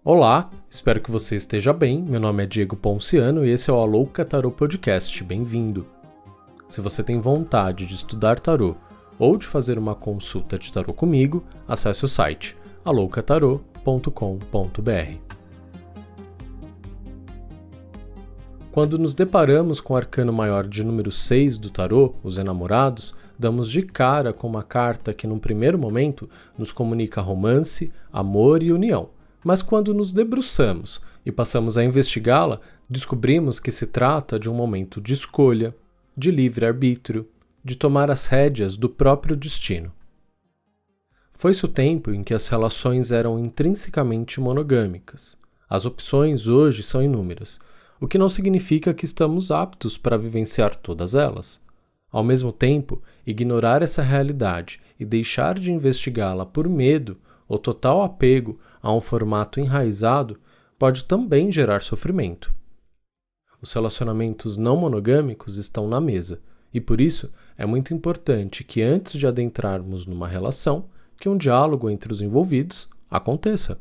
Olá, espero que você esteja bem. Meu nome é Diego Ponciano e esse é o Alouca Tarô Podcast. Bem-vindo! Se você tem vontade de estudar tarô ou de fazer uma consulta de tarô comigo, acesse o site aloucatarô.com.br. Quando nos deparamos com o arcano maior de número 6 do tarô, os enamorados, damos de cara com uma carta que num primeiro momento nos comunica romance, amor e união. Mas quando nos debruçamos e passamos a investigá-la, descobrimos que se trata de um momento de escolha, de livre-arbítrio, de tomar as rédeas do próprio destino. Foi-se o tempo em que as relações eram intrinsecamente monogâmicas. As opções hoje são inúmeras, o que não significa que estamos aptos para vivenciar todas elas. Ao mesmo tempo, ignorar essa realidade e deixar de investigá-la por medo ou total apego a um formato enraizado pode também gerar sofrimento. Os relacionamentos não monogâmicos estão na mesa, e por isso é muito importante que antes de adentrarmos numa relação, que um diálogo entre os envolvidos aconteça.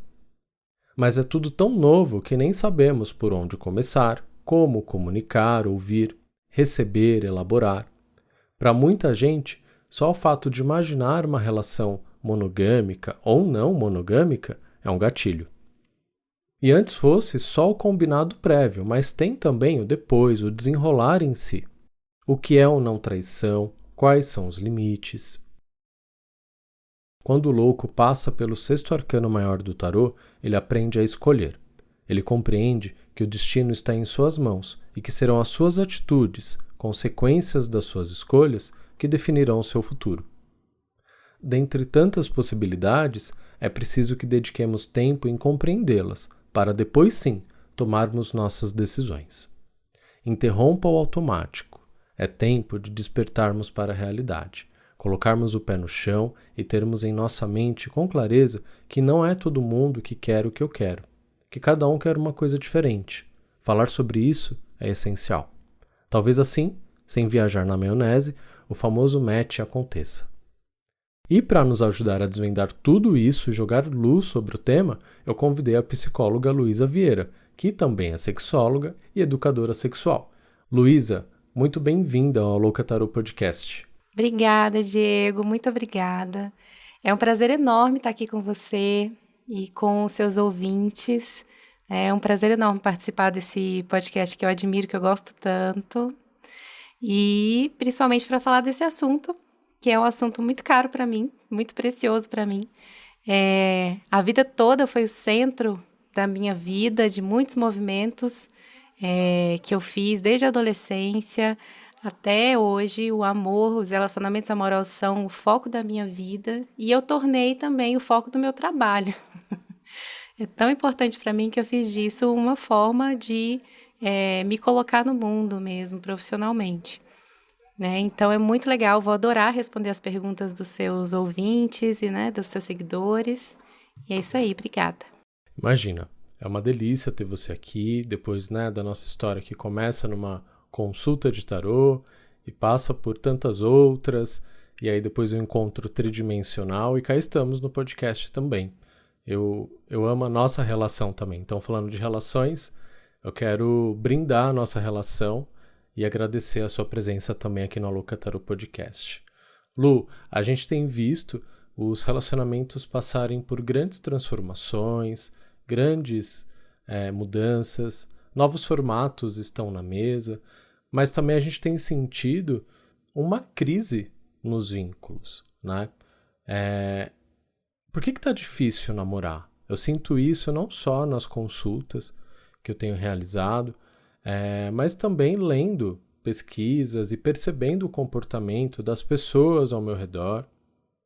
Mas é tudo tão novo que nem sabemos por onde começar, como comunicar, ouvir, receber, elaborar. Para muita gente, só o fato de imaginar uma relação monogâmica ou não monogâmica é um gatilho. E antes fosse só o combinado prévio, mas tem também o depois, o desenrolar em si. O que é ou não traição, quais são os limites. Quando o louco passa pelo sexto arcano maior do tarô, ele aprende a escolher. Ele compreende que o destino está em suas mãos e que serão as suas atitudes, consequências das suas escolhas, que definirão o seu futuro. Dentre tantas possibilidades, é preciso que dediquemos tempo em compreendê-las, para depois sim tomarmos nossas decisões. Interrompa o automático. É tempo de despertarmos para a realidade, colocarmos o pé no chão e termos em nossa mente com clareza que não é todo mundo que quer o que eu quero, que cada um quer uma coisa diferente. Falar sobre isso é essencial. Talvez assim, sem viajar na maionese, o famoso match aconteça. E para nos ajudar a desvendar tudo isso e jogar luz sobre o tema, eu convidei a psicóloga Luísa Vieira, que também é sexóloga e educadora sexual. Luísa, muito bem-vinda ao Alouca Tarô Podcast. Obrigada, Diego, muito obrigada. É um prazer enorme estar aqui com você e com os seus ouvintes. É um prazer enorme participar desse podcast que eu admiro, que eu gosto tanto. E principalmente para falar desse assunto, que é um assunto muito caro para mim, muito precioso para mim. A vida toda foi o centro da minha vida, de muitos movimentos que eu fiz desde a adolescência até hoje. O amor, os relacionamentos amorosos são o foco da minha vida e eu tornei também o foco do meu trabalho. É tão importante para mim que eu fiz disso uma forma de me colocar no mundo mesmo, profissionalmente. Então é muito legal, vou adorar responder as perguntas dos seus ouvintes e dos seus seguidores. E é isso aí, obrigada. Imagina, é uma delícia ter você aqui, depois da nossa história que começa numa consulta de tarô e passa por tantas outras, e aí depois o encontro tridimensional, e cá estamos no podcast também. Eu amo a nossa relação também, então falando de relações, eu quero brindar a nossa relação e agradecer a sua presença também aqui no Alouca Tarô Podcast. Lu, a gente tem visto os relacionamentos passarem por grandes transformações, grandes mudanças, novos formatos estão na mesa, mas também a gente tem sentido uma crise nos vínculos, né? Por que tá difícil namorar? Eu sinto isso não só nas consultas que eu tenho realizado, mas também lendo pesquisas e percebendo o comportamento das pessoas ao meu redor,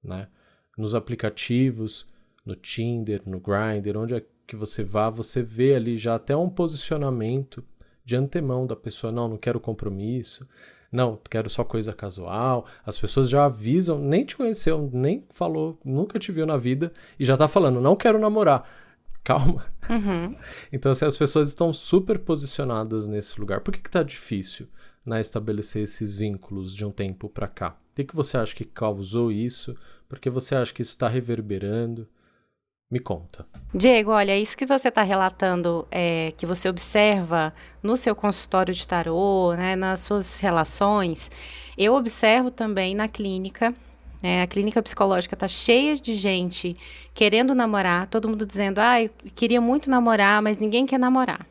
né? Nos aplicativos, no Tinder, no Grindr, onde é que você vá, você vê ali já até um posicionamento de antemão da pessoa. Não quero compromisso, não, quero só coisa casual. As pessoas já avisam, nem te conheceu, nem falou, nunca te viu na vida e já tá falando, não quero namorar. Calma. Uhum. Então, assim, as pessoas estão super posicionadas nesse lugar. Por que tá difícil estabelecer esses vínculos de um tempo para cá? O que você acha que causou isso? Por que você acha que isso está reverberando? Me conta. Diego, olha, isso que você está relatando, que você observa no seu consultório de tarô, né, nas suas relações, eu observo também na clínica. A clínica psicológica está cheia de gente querendo namorar, todo mundo dizendo, eu queria muito namorar, mas ninguém quer namorar.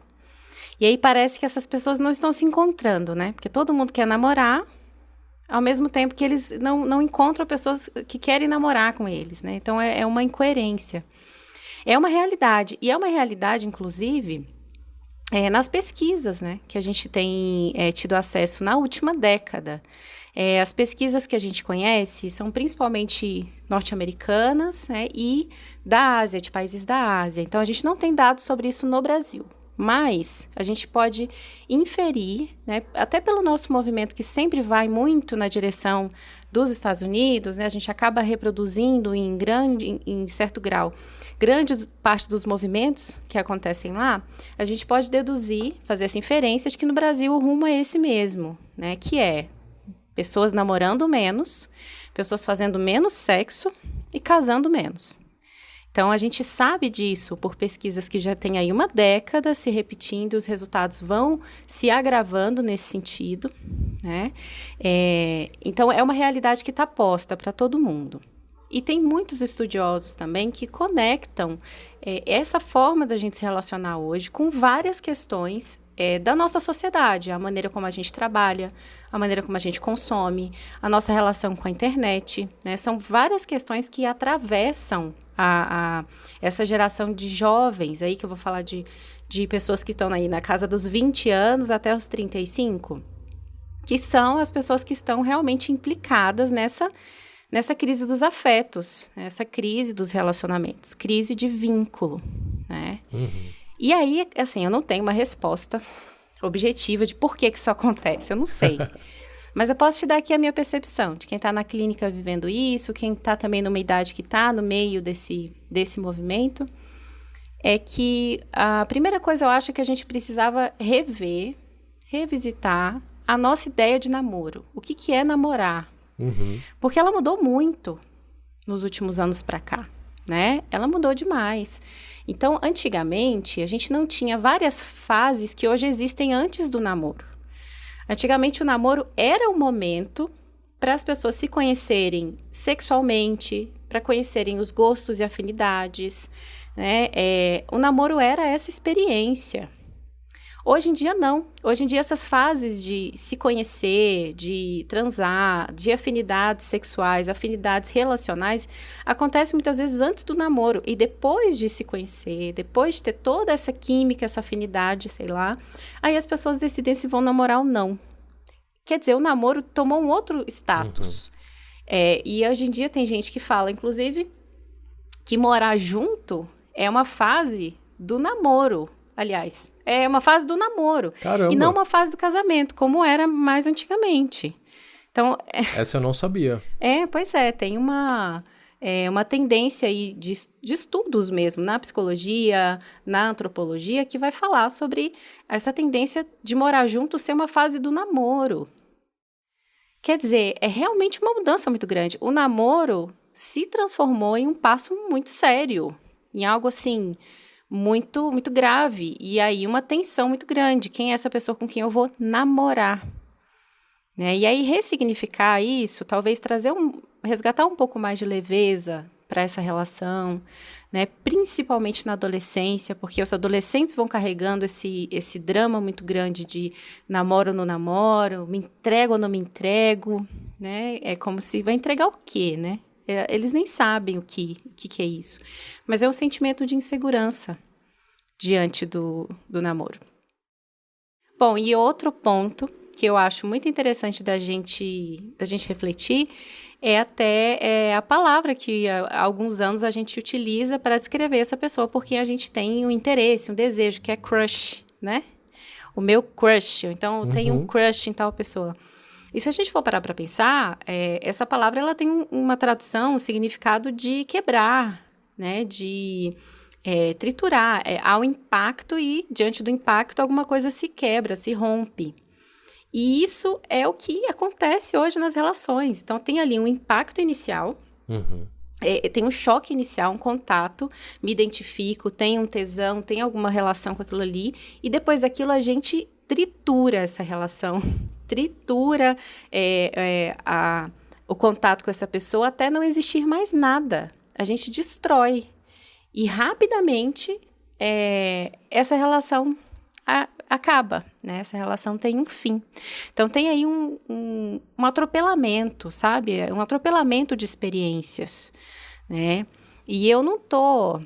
E aí parece que essas pessoas não estão se encontrando, né? Porque todo mundo quer namorar, ao mesmo tempo que eles não encontram pessoas que querem namorar com eles, né? Então é uma incoerência. É uma realidade, e é uma realidade, inclusive, nas pesquisas, né? Que a gente tem tido acesso na última década. As pesquisas que a gente conhece são principalmente norte-americanas, né, e da Ásia, de países da Ásia. Então, a gente não tem dados sobre isso no Brasil. Mas a gente pode inferir, né, até pelo nosso movimento que sempre vai muito na direção dos Estados Unidos, né, a gente acaba reproduzindo em certo grau, grande parte dos movimentos que acontecem lá, a gente pode deduzir, fazer essa inferência de que no Brasil o rumo é esse mesmo, né, que é pessoas namorando menos, pessoas fazendo menos sexo e casando menos. Então, a gente sabe disso por pesquisas que já tem aí uma década se repetindo, os resultados vão se agravando nesse sentido, né? Então, é uma realidade que está posta para todo mundo. E tem muitos estudiosos também que conectam essa forma da gente se relacionar hoje com várias questões da nossa sociedade, a maneira como a gente trabalha, a maneira como a gente consome, a nossa relação com a internet, né? São várias questões que atravessam essa geração de jovens, aí que eu vou falar de pessoas que estão aí na casa dos 20 anos até os 35, que são as pessoas que estão realmente implicadas nessa crise dos afetos, essa crise dos relacionamentos, crise de vínculo, né? Uhum. E aí, assim, eu não tenho uma resposta objetiva de por que isso acontece, eu não sei. Mas eu posso te dar aqui a minha percepção de quem está na clínica vivendo isso, quem está também numa idade que está no meio desse movimento, é que a primeira coisa eu acho que a gente precisava revisitar a nossa ideia de namoro. O que é namorar? Uhum. Porque ela mudou muito nos últimos anos para cá, né? Ela mudou demais. Então, antigamente, a gente não tinha várias fases que hoje existem antes do namoro. Antigamente, o namoro era um momento para as pessoas se conhecerem sexualmente, para conhecerem os gostos e afinidades, né? O namoro era essa experiência. Hoje em dia, não. Hoje em dia, essas fases de se conhecer, de transar, de afinidades sexuais, afinidades relacionais, acontecem muitas vezes antes do namoro. E depois de se conhecer, depois de ter toda essa química, essa afinidade, sei lá, aí as pessoas decidem se vão namorar ou não. Quer dizer, o namoro tomou um outro status. Uhum. E hoje em dia tem gente que fala, inclusive, que morar junto é uma fase do namoro. Aliás, é uma fase do namoro. Caramba. E não uma fase do casamento, como era mais antigamente. Então, essa eu não sabia. Pois é, tem uma tendência aí de estudos mesmo, na psicologia, na antropologia, que vai falar sobre essa tendência de morar junto ser uma fase do namoro. Quer dizer, é realmente uma mudança muito grande. O namoro se transformou em um passo muito sério, em algo assim muito, muito grave, e aí uma tensão muito grande. Quem é essa pessoa com quem eu vou namorar? Né? E aí ressignificar isso, talvez resgatar um pouco mais de leveza para essa relação, né? Principalmente na adolescência, porque os adolescentes vão carregando esse drama muito grande de namoro ou não namoro, me entrego ou não me entrego, né? É como se vai entregar o quê, né? Eles nem sabem o que é isso. Mas é um sentimento de insegurança diante do namoro. Bom, e outro ponto que eu acho muito interessante da gente refletir é até a palavra que há alguns anos a gente utiliza para descrever essa pessoa por quem a gente tem um interesse, um desejo, que é crush, né? O meu crush, então eu tenho um crush em tal pessoa. E se a gente for parar para pensar, essa palavra ela tem uma tradução, um significado de quebrar, né? De triturar. Há um impacto e, diante do impacto, alguma coisa se quebra, se rompe. E isso é o que acontece hoje nas relações. Então, tem ali um impacto inicial, tem um choque inicial, um contato, me identifico, tenho um tesão, tenho alguma relação com aquilo ali, e depois daquilo a gente tritura essa relação, tritura o contato com essa pessoa até não existir mais nada. A gente destrói. E rapidamente essa relação acaba, né? Essa relação tem um fim. Então tem aí um atropelamento, sabe? Um atropelamento de experiências, né? E eu não tô,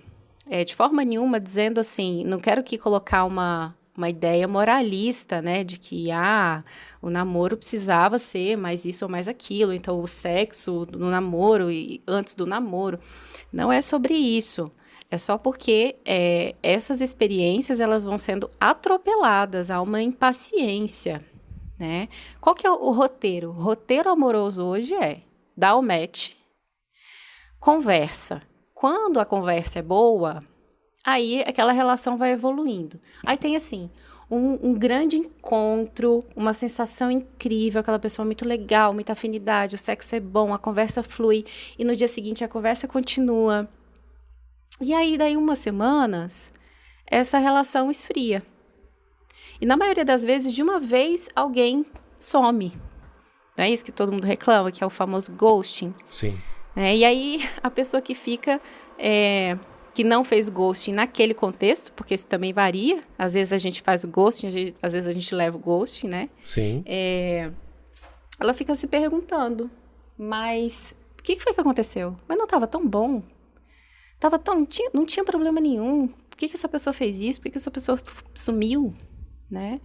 de forma nenhuma, dizendo assim, não quero aqui colocar uma ideia moralista, né? De que, o namoro precisava ser mais isso ou mais aquilo, então o sexo no namoro e antes do namoro. Não é sobre isso. É só porque essas experiências elas vão sendo atropeladas, há uma impaciência, né? Qual que é o roteiro? O roteiro amoroso hoje dá o match, conversa. Quando a conversa é boa, aí aquela relação vai evoluindo. Aí tem assim, um grande encontro, uma sensação incrível, aquela pessoa muito legal, muita afinidade, o sexo é bom, a conversa flui, e no dia seguinte a conversa continua. E aí, daí umas semanas, essa relação esfria. E na maioria das vezes, de uma vez, alguém some. Não é isso que todo mundo reclama, que é o famoso ghosting? Sim. E aí, a pessoa que fica, que não fez ghosting naquele contexto, porque isso também varia. Às vezes a gente faz o ghosting, às vezes a gente leva o ghosting, né? Sim. Ela fica se perguntando, mas o que foi que aconteceu? Mas não estava tão bom? Não tinha problema nenhum. Por que essa pessoa fez isso? Por que essa pessoa sumiu? Né?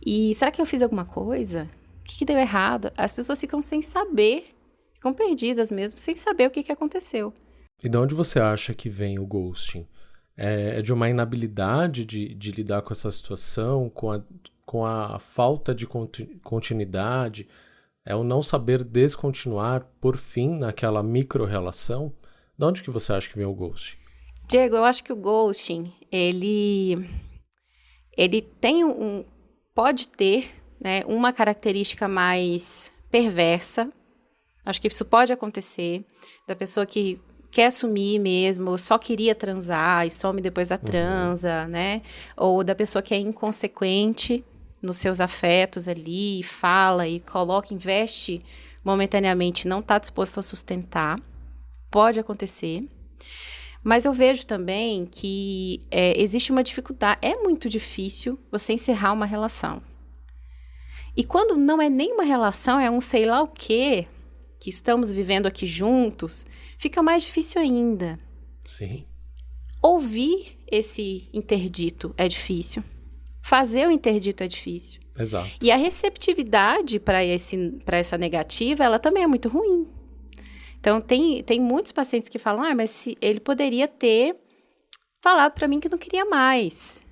E será que eu fiz alguma coisa? O que deu errado? As pessoas ficam sem saber, ficam perdidas mesmo, sem saber o que aconteceu. E de onde você acha que vem o ghosting? É de uma inabilidade de lidar com essa situação, com a falta de continuidade? É o não saber descontinuar, por fim, naquela micro-relação? De onde que você acha que vem o ghosting? Diego, eu acho que o ghosting, ele tem pode ter, né, uma característica mais perversa. Acho que isso pode acontecer, da pessoa que quer sumir mesmo, só queria transar e some depois da transa, né? Ou da pessoa que é inconsequente nos seus afetos ali, fala e coloca, investe momentaneamente, não está disposto a sustentar. Pode acontecer, mas eu vejo também que existe uma dificuldade, é muito difícil você encerrar uma relação. E quando não é nem uma relação, é um sei lá o quê, que estamos vivendo aqui juntos, fica mais difícil ainda. Sim. Ouvir esse interdito é difícil, fazer o interdito é difícil. Exato. E a receptividade para essa negativa, ela também é muito ruim. Então, tem muitos pacientes que falam, mas ele poderia ter falado para mim que não queria mais.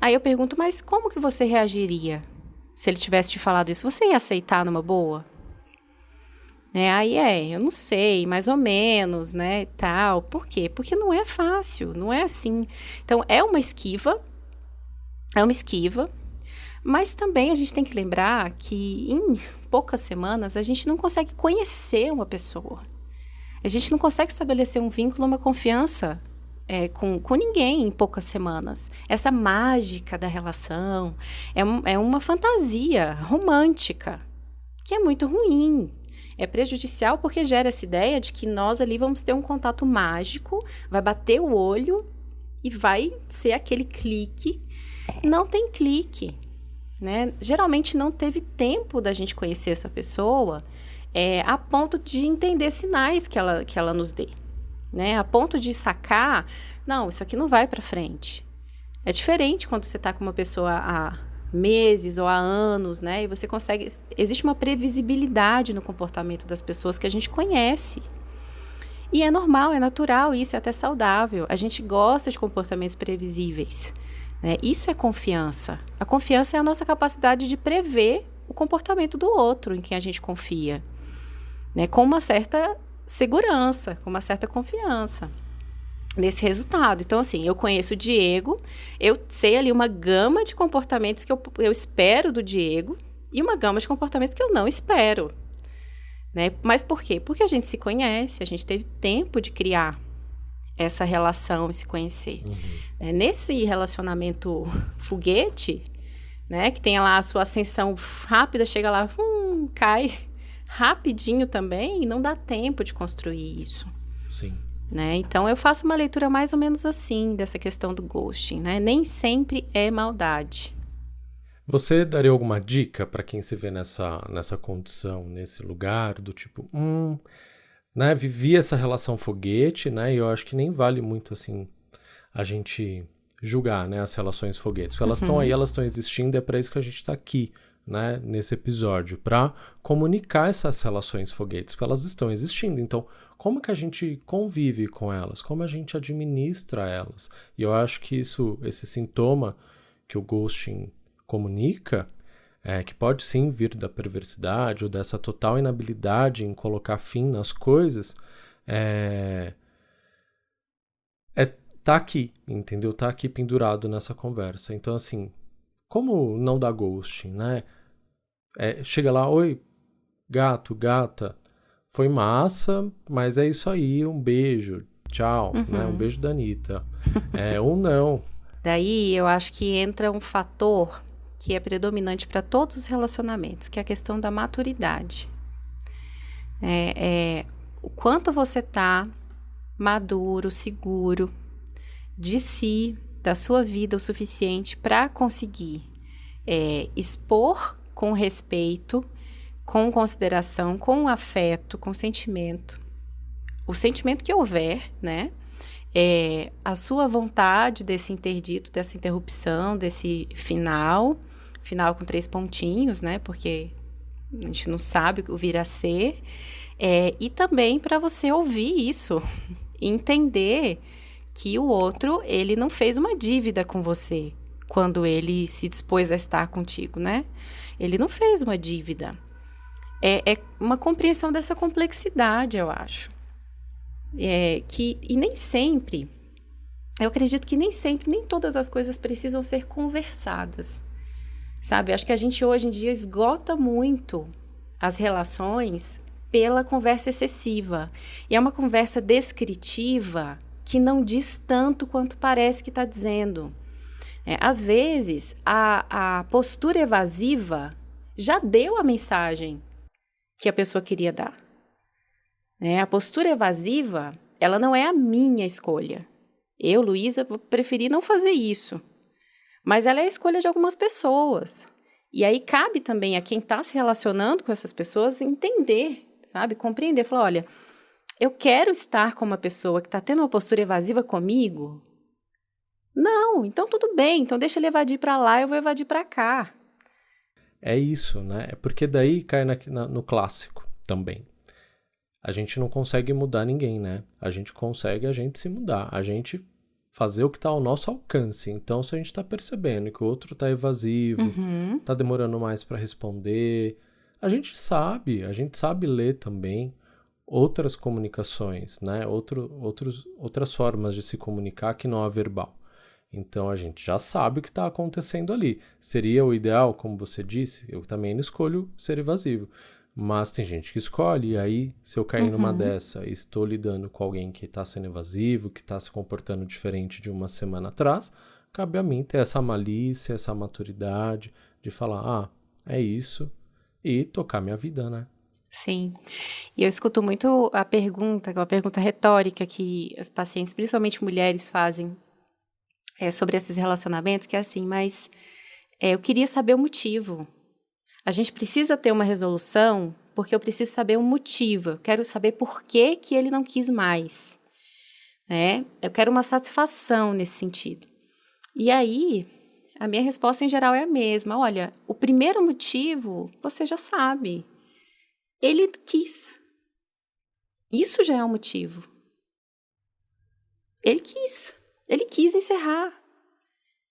Aí eu pergunto, mas como que você reagiria se ele tivesse te falado isso? Você ia aceitar numa boa? Aí eu não sei, mais ou menos, né, tal. Por quê? Porque não é fácil, não é assim. Então, é uma esquiva, mas também a gente tem que lembrar que em poucas semanas a gente não consegue conhecer uma pessoa. A gente não consegue estabelecer um vínculo, uma confiança com ninguém em poucas semanas. Essa mágica da relação é uma fantasia romântica, que é muito ruim. É prejudicial porque gera essa ideia de que nós ali vamos ter um contato mágico, vai bater o olho e vai ser aquele clique. Não tem clique. Né? Geralmente não teve tempo da gente conhecer essa pessoa a ponto de entender sinais que ela nos dê, né? A ponto de sacar, não, isso aqui não vai para frente. É diferente quando você está com uma pessoa há meses ou há anos, né? E você consegue... Existe uma previsibilidade no comportamento das pessoas que a gente conhece. E é normal, é natural, isso é até saudável. A gente gosta de comportamentos previsíveis. Isso é confiança. A confiança é a nossa capacidade de prever o comportamento do outro em quem a gente confia, né? Com uma certa segurança, com uma certa confiança nesse resultado. Então, assim, eu conheço o Diego, eu sei ali uma gama de comportamentos que eu espero do Diego e uma gama de comportamentos que eu não espero. né? Mas por quê? Porque a gente se conhece, a gente teve tempo de criar essa relação e se conhecer. Nesse relacionamento foguete, né, que tem lá a sua ascensão rápida, chega lá, cai rapidinho também, e não dá tempo de construir isso. Sim. Né? Então, eu faço uma leitura mais ou menos assim, dessa questão do ghosting, né? Nem sempre é maldade. Você daria alguma dica para quem se vê nessa condição, nesse lugar, do tipo, né, vivi essa relação foguete, né, e eu acho que nem vale muito, assim, a gente julgar, né, as relações foguetes, porque elas estão aí, elas estão existindo, é para isso que a gente está aqui, né, nesse episódio, para comunicar essas relações foguetes, porque elas estão existindo. Então, como que a gente convive com elas? Como a gente administra elas? E eu acho que esse sintoma que o ghosting comunica, que pode sim vir da perversidade ou dessa total inabilidade em colocar fim nas coisas, tá aqui, entendeu? Tá aqui pendurado nessa conversa. Então, assim, como não dar ghosting, né? Chega lá, oi, gato, gata, foi massa, mas é isso aí, um beijo, tchau, né? Um beijo da Anitta. Ou não. Daí, eu acho que entra um fator que é predominante para todos os relacionamentos, que é a questão da maturidade. O quanto você está maduro, seguro de si, da sua vida o suficiente para conseguir expor com respeito, com consideração, com afeto, com sentimento, o sentimento que houver, né? A sua vontade desse interdito, dessa interrupção, desse final com 3 pontinhos, né? Porque a gente não sabe o vir a ser. E também para você ouvir isso, entender que o outro, ele não fez uma dívida com você quando ele se dispôs a estar contigo, né? Ele não fez uma dívida. É uma compreensão dessa complexidade, eu acho. E nem sempre, eu acredito que nem todas as coisas precisam ser conversadas, sabe? Acho que a gente hoje em dia esgota muito as relações pela conversa excessiva. E é uma conversa descritiva que não diz tanto quanto parece que está dizendo. Às vezes, a postura evasiva já deu a mensagem que a pessoa queria dar. A postura evasiva, ela não é a minha escolha. Eu, Luísa, preferi não fazer isso. Mas ela é a escolha de algumas pessoas. E aí cabe também a quem está se relacionando com essas pessoas entender, sabe? Compreender, falar, olha, eu quero estar com uma pessoa que está tendo uma postura evasiva comigo? Não, então tudo bem. Então deixa ele evadir para lá, eu vou evadir para cá. É isso, né? Porque daí cai no clássico também. A gente não consegue mudar ninguém, né? A gente consegue a gente se mudar, a gente fazer o que está ao nosso alcance. Então, se a gente está percebendo que o outro está evasivo, está demorando mais para responder, a gente sabe ler também outras comunicações, né? Outras formas de se comunicar que não a verbal. Então, a gente já sabe o que está acontecendo ali. Seria o ideal, como você disse, eu também não escolho ser evasivo. Mas tem gente que escolhe, e aí, se eu cair numa dessa e estou lidando com alguém que está sendo evasivo, que está se comportando diferente de uma semana atrás, cabe a mim ter essa malícia, essa maturidade de falar, é isso, e tocar minha vida, né? Sim. E eu escuto muito a pergunta, que é uma pergunta retórica que as pacientes, principalmente mulheres, fazem sobre esses relacionamentos, que é assim, mas eu queria saber o motivo. A gente precisa ter uma resolução porque eu preciso saber o motivo. Eu quero saber por que ele não quis mais. Eu quero uma satisfação nesse sentido. E aí, a minha resposta em geral é a mesma. Olha, o primeiro motivo você já sabe. Ele quis. Isso já é um motivo. Ele quis encerrar.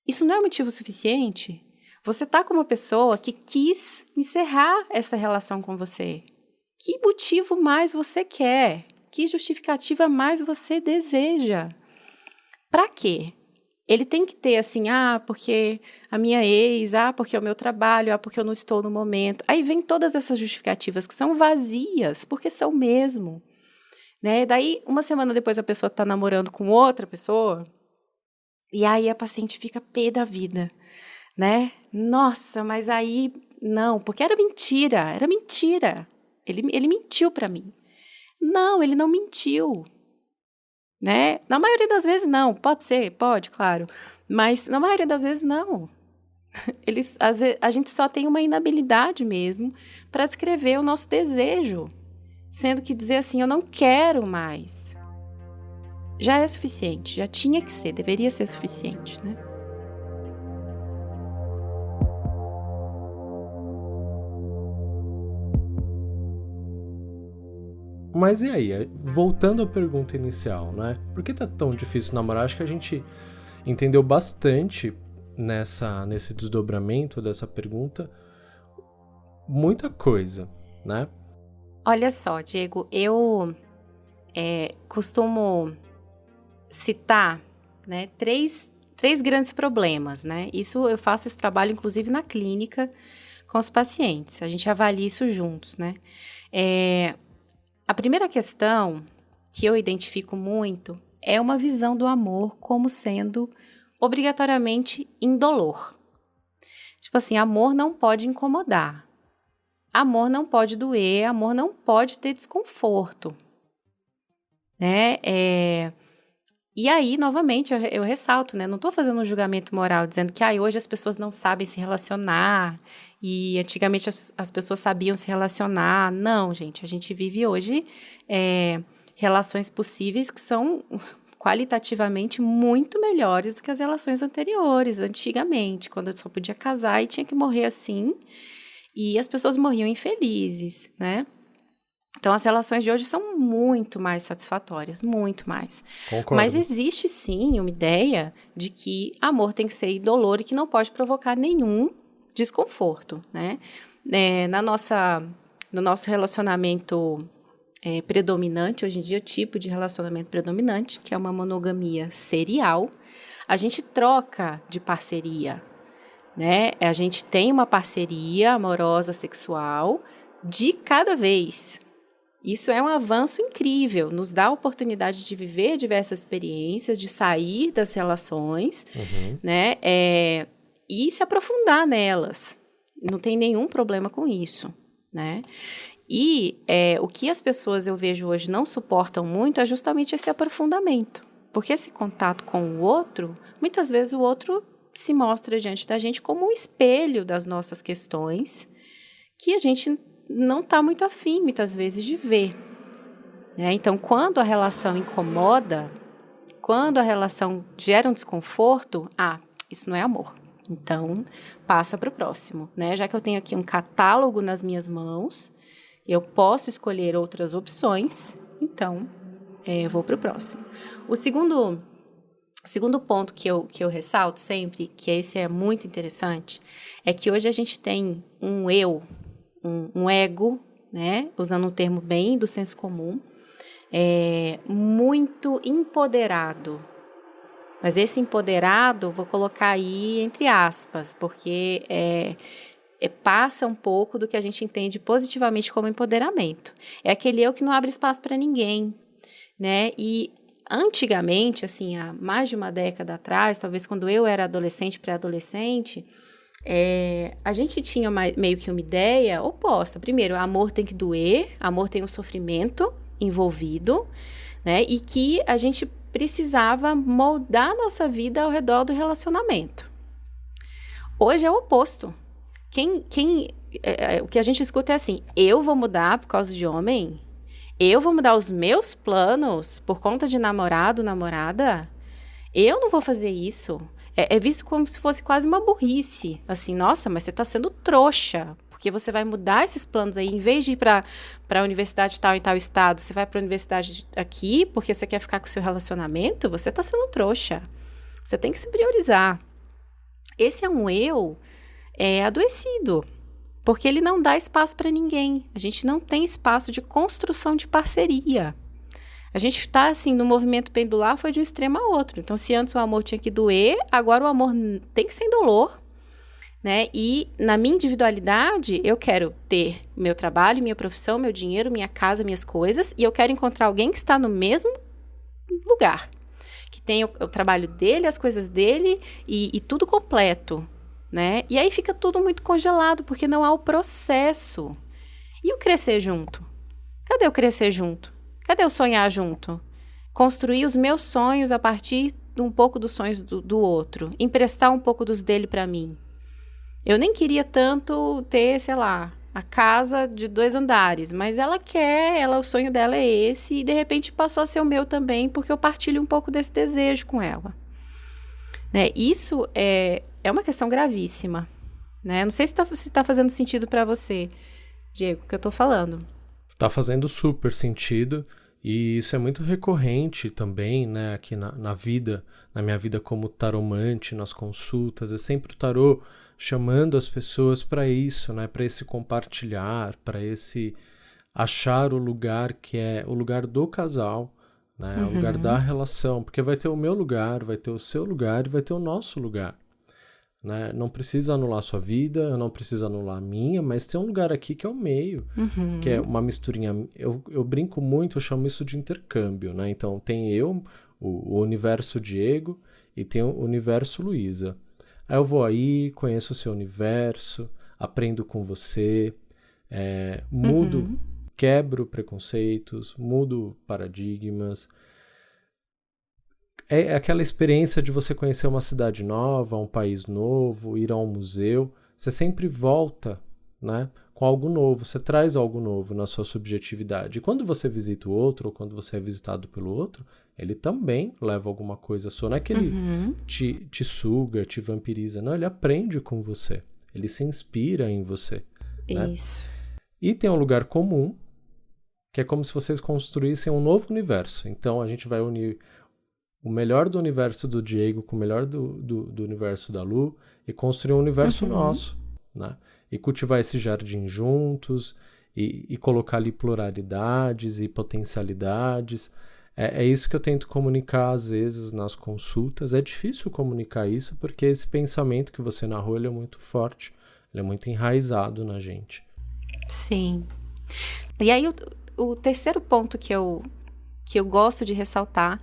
Isso não é motivo suficiente? Você está com uma pessoa que quis encerrar essa relação com você. Que motivo mais você quer? Que justificativa mais você deseja? Para quê? Ele tem que ter assim, porque a minha ex, porque é o meu trabalho, porque eu não estou no momento. Aí vem todas essas justificativas que são vazias, porque são mesmo. Né? Daí, uma semana depois, a pessoa está namorando com outra pessoa, e aí a paciente fica pé da vida, né? Nossa, mas aí, não, porque era mentira. Ele mentiu para mim. Não, ele não mentiu. Né? Na maioria das vezes, não. Pode, claro. Mas na maioria das vezes, não. A gente só tem uma inabilidade mesmo para descrever o nosso desejo. Sendo que dizer assim, eu não quero mais, já é suficiente. Já tinha que ser, deveria ser suficiente, né? Mas e aí? Voltando à pergunta inicial, né? Por que tá tão difícil namorar? Acho que a gente entendeu bastante nesse desdobramento dessa pergunta muita coisa, né? Olha só, Diego, eu costumo citar, né, três grandes problemas, né? Eu faço esse trabalho, inclusive, na clínica com os pacientes. A gente avalia isso juntos, né? A primeira questão que eu identifico muito é uma visão do amor como sendo obrigatoriamente indolor. Tipo assim, amor não pode incomodar. Amor não pode doer, amor não pode ter desconforto. Né? E aí, novamente, eu ressalto, né? Não estou fazendo um julgamento moral, dizendo que hoje as pessoas não sabem se relacionar e antigamente as pessoas sabiam se relacionar. Não, gente, a gente vive hoje relações possíveis que são qualitativamente muito melhores do que as relações anteriores, antigamente, quando eu só podia casar e tinha que morrer assim, e as pessoas morriam infelizes, né? Então, as relações de hoje são muito mais satisfatórias, muito mais. Concordo. Mas existe, sim, uma ideia de que amor tem que ser indolor e que não pode provocar nenhum desconforto, né? No nosso relacionamento predominante, hoje em dia, o tipo de relacionamento predominante, que é uma monogamia serial, a gente troca de parceria, né? A gente tem uma parceria amorosa sexual de cada vez. Isso é um avanço incrível, nos dá a oportunidade de viver diversas experiências, de sair das relações, né? E se aprofundar nelas. Não tem nenhum problema com isso, né? E o que as pessoas, eu vejo hoje, não suportam muito é justamente esse aprofundamento. Porque esse contato com o outro, muitas vezes o outro se mostra diante da gente como um espelho das nossas questões, que a gente não está muito afim, muitas vezes, de ver. Né? Então, quando a relação incomoda, quando a relação gera um desconforto, isso não é amor. Então, passa para o próximo. Né? Já que eu tenho aqui um catálogo nas minhas mãos, eu posso escolher outras opções, então, eu vou para o próximo. O segundo ponto que eu ressalto sempre, que esse é muito interessante, é que hoje a gente tem um eu, um ego, né, usando um termo bem do senso comum, muito empoderado. Mas esse empoderado, vou colocar aí entre aspas, porque passa um pouco do que a gente entende positivamente como empoderamento. É aquele eu que não abre espaço para ninguém, né? E antigamente, assim, há mais de uma década atrás, talvez quando eu era adolescente, pré-adolescente, a gente tinha meio que uma ideia oposta. Primeiro, amor tem que doer, amor tem um sofrimento envolvido, né? E que a gente precisava moldar a nossa vida ao redor do relacionamento. Hoje é o oposto. O que a gente escuta é assim, eu vou mudar por causa de homem? Eu vou mudar os meus planos por conta de namorado, namorada? Eu não vou fazer isso. É visto como se fosse quase uma burrice. Assim, nossa, mas você está sendo trouxa. Porque você vai mudar esses planos aí. Em vez de ir para a universidade tal em tal estado, você vai para a universidade aqui porque você quer ficar com o seu relacionamento, você está sendo trouxa. Você tem que se priorizar. Esse é um eu adoecido. Porque ele não dá espaço para ninguém. A gente não tem espaço de construção de parceria. A gente tá, assim, no movimento pendular, foi de um extremo a outro. Então, se antes o amor tinha que doer, agora o amor tem que ser indolor, né? E na minha individualidade, eu quero ter meu trabalho, minha profissão, meu dinheiro, minha casa, minhas coisas, e eu quero encontrar alguém que está no mesmo lugar, que tem o trabalho dele, as coisas dele e tudo completo, né? E aí fica tudo muito congelado, porque não há o processo. E o crescer junto? Cadê o crescer junto? Cadê o sonhar junto? Construir os meus sonhos a partir de um pouco dos sonhos do outro. Emprestar um pouco dos dele para mim. Eu nem queria tanto ter, sei lá, a casa de 2 andares, mas ela quer, o sonho dela é esse, e de repente passou a ser o meu também, porque eu partilho um pouco desse desejo com ela. Né? Isso é uma questão gravíssima. Né? Não sei se tá fazendo sentido para você, Diego, o que eu tô falando. Tá fazendo super sentido, e isso é muito recorrente também, né, aqui na vida, na minha vida como taromante, nas consultas, é sempre o tarô chamando as pessoas para isso, né, para esse compartilhar, para esse achar o lugar que é o lugar do casal, né, o lugar da relação, porque vai ter o meu lugar, vai ter o seu lugar e vai ter o nosso lugar. Né? Não precisa anular a sua vida, eu não preciso anular a minha, mas tem um lugar aqui que é o meio, que é uma misturinha. Eu brinco muito, eu chamo isso de intercâmbio, né? Então tem eu, o universo Diego, e tem o universo Luísa. Aí eu vou aí, conheço o seu universo, aprendo com você, mudo, quebro preconceitos, mudo paradigmas. É aquela experiência de você conhecer uma cidade nova, um país novo, ir a um museu. Você sempre volta, né, com algo novo, você traz algo novo na sua subjetividade. E quando você visita o outro, ou quando você é visitado pelo outro, ele também leva alguma coisa sua. Não é que ele te suga, te vampiriza, não, ele aprende com você. Ele se inspira em você. Né? Isso. E tem um lugar comum, que é como se vocês construíssem um novo universo. Então a gente vai unir o melhor do universo do Diego com o melhor do universo da Lu e construir um universo nosso, né? E cultivar esse jardim juntos e colocar ali pluralidades e potencialidades. É isso que eu tento comunicar às vezes nas consultas. É difícil comunicar isso porque esse pensamento que você narrou, ele é muito forte, ele é muito enraizado na gente. Sim. E aí o terceiro ponto que eu gosto de ressaltar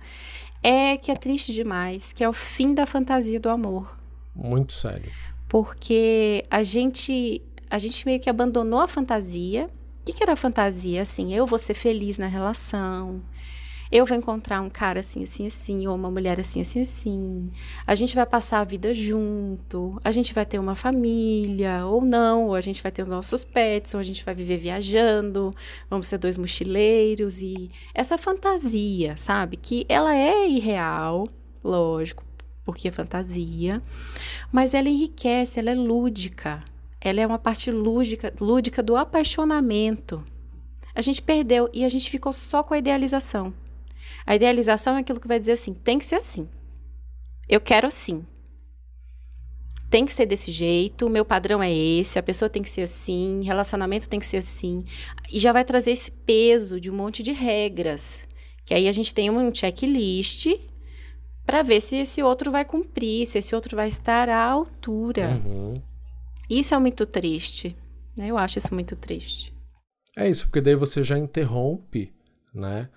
é que é triste demais, que é o fim da fantasia do amor. Muito sério. Porque a gente meio que abandonou a fantasia. O que era a fantasia? Assim, eu vou ser feliz na relação, eu vou encontrar um cara assim, assim, assim, ou uma mulher assim, assim, assim. A gente vai passar a vida junto, a gente vai ter uma família, ou não, ou a gente vai ter os nossos pets, ou a gente vai viver viajando, vamos ser 2 mochileiros. E essa fantasia, sabe? Que ela é irreal, lógico, porque é fantasia, mas ela enriquece, ela é lúdica. Ela é uma parte lúdica do apaixonamento. A gente perdeu e a gente ficou só com a idealização. A idealização é aquilo que vai dizer assim, tem que ser assim. Eu quero assim. Tem que ser desse jeito, o meu padrão é esse, a pessoa tem que ser assim, relacionamento tem que ser assim. E já vai trazer esse peso de um monte de regras. Que aí a gente tem um checklist para ver se esse outro vai cumprir, se esse outro vai estar à altura. Isso é muito triste, né? Eu acho isso muito triste. É isso, porque daí você já interrompe, né?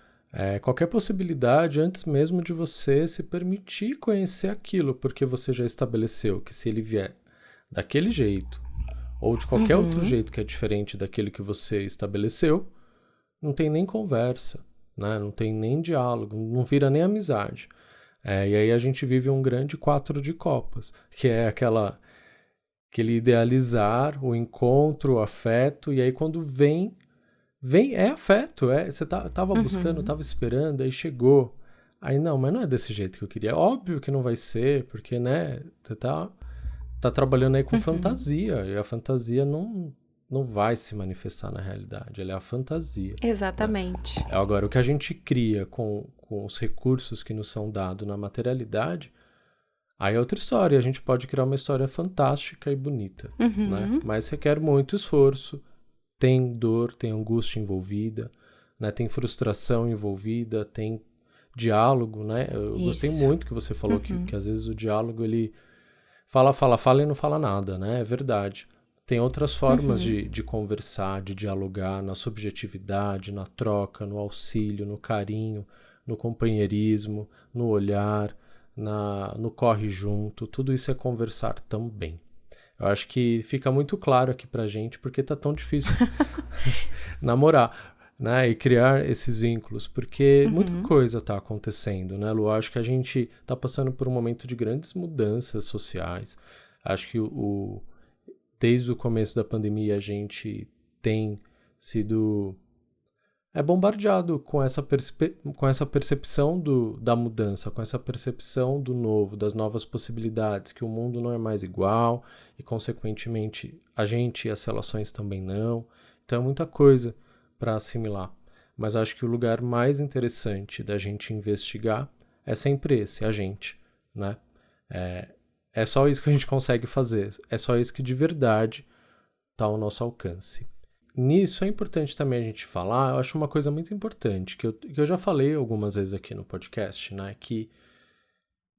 Qualquer possibilidade antes mesmo de você se permitir conhecer aquilo, porque você já estabeleceu que se ele vier daquele jeito ou de qualquer outro jeito que é diferente daquele que você estabeleceu, não tem nem conversa, né? Não tem nem diálogo, não vira nem amizade. E aí a gente vive um grande 4 de copas, que é aquele idealizar, o encontro, o afeto, e aí quando vem é afeto, você tava buscando, tava esperando, aí chegou. Aí não, mas não é desse jeito que eu queria. Óbvio que não vai ser, porque, né, você tá trabalhando aí com fantasia, e a fantasia não vai se manifestar na realidade, ela é a fantasia. Exatamente. Né? Agora, o que a gente cria com os recursos que nos são dados na materialidade, aí é outra história, a gente pode criar uma história fantástica e bonita, né? Mas requer muito esforço, tem dor, tem angústia envolvida, né? Tem frustração envolvida, tem diálogo, né? Eu gostei muito que você falou que às vezes o diálogo, ele fala e não fala nada, né? É verdade. Tem outras formas de conversar, de dialogar, na subjetividade, na troca, no auxílio, no carinho, no companheirismo, no olhar, no corre junto. Tudo isso é conversar também. Eu acho que fica muito claro aqui pra gente porque tá tão difícil namorar, né? E criar esses vínculos, porque muita coisa tá acontecendo, né, Lu? Acho que a gente tá passando por um momento de grandes mudanças sociais. Acho que desde o começo da pandemia a gente tem sido bombardeado com essa percepção da mudança, com essa percepção do novo, das novas possibilidades, que o mundo não é mais igual e, consequentemente, a gente e as relações também não. Então é muita coisa para assimilar. Mas acho que o lugar mais interessante da gente investigar é sempre esse, a gente, né? É só isso que a gente consegue fazer, é só isso que de verdade está ao nosso alcance. Nisso é importante também a gente falar, eu acho uma coisa muito importante, que eu já falei algumas vezes aqui no podcast, né? Que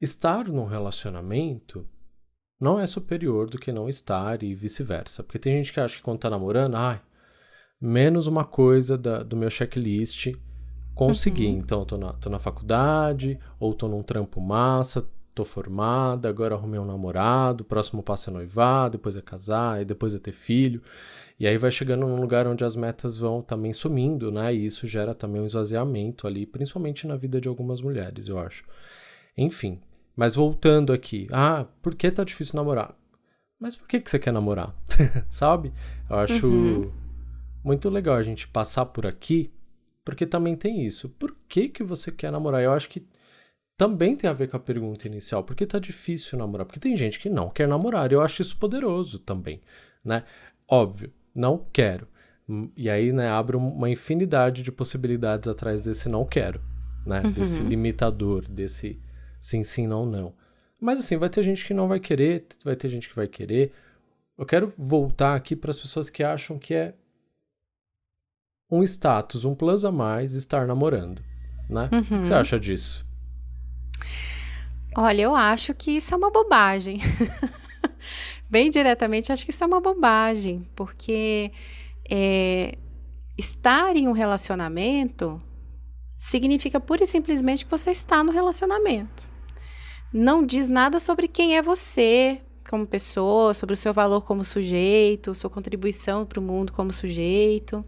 estar num relacionamento não é superior do que não estar e vice-versa. Porque tem gente que acha que quando tá namorando, menos uma coisa do meu checklist consegui. Então, tô na faculdade, ou tô num trampo massa, tô formada, agora arrumei um namorado, o próximo passo é noivar, depois é casar, e depois é ter filho. E aí vai chegando num lugar onde as metas vão também sumindo, né? E isso gera também um esvaziamento ali, principalmente na vida de algumas mulheres, eu acho. Enfim, mas voltando aqui. Por que tá difícil namorar? Mas por que você quer namorar? Sabe? Eu acho muito legal a gente passar por aqui, porque também tem isso. Por que você quer namorar? Eu acho que também tem a ver com a pergunta inicial. Por que tá difícil namorar? Porque tem gente que não quer namorar. Eu acho isso poderoso também, né? Óbvio, não quero. E aí, né, abre uma infinidade de possibilidades atrás desse não quero, né? Desse limitador, desse sim, não, não. Mas assim, vai ter gente que não vai querer, vai ter gente que vai querer. Eu quero voltar aqui para as pessoas que acham que é um status, um plus a mais estar namorando, né? O que você acha disso? Olha, eu acho que isso é uma bobagem. Bem diretamente, acho que isso é uma bobagem, porque estar em um relacionamento significa pura e simplesmente que você está no relacionamento. Não diz nada sobre quem é você como pessoa, sobre o seu valor como sujeito, sua contribuição para o mundo como sujeito,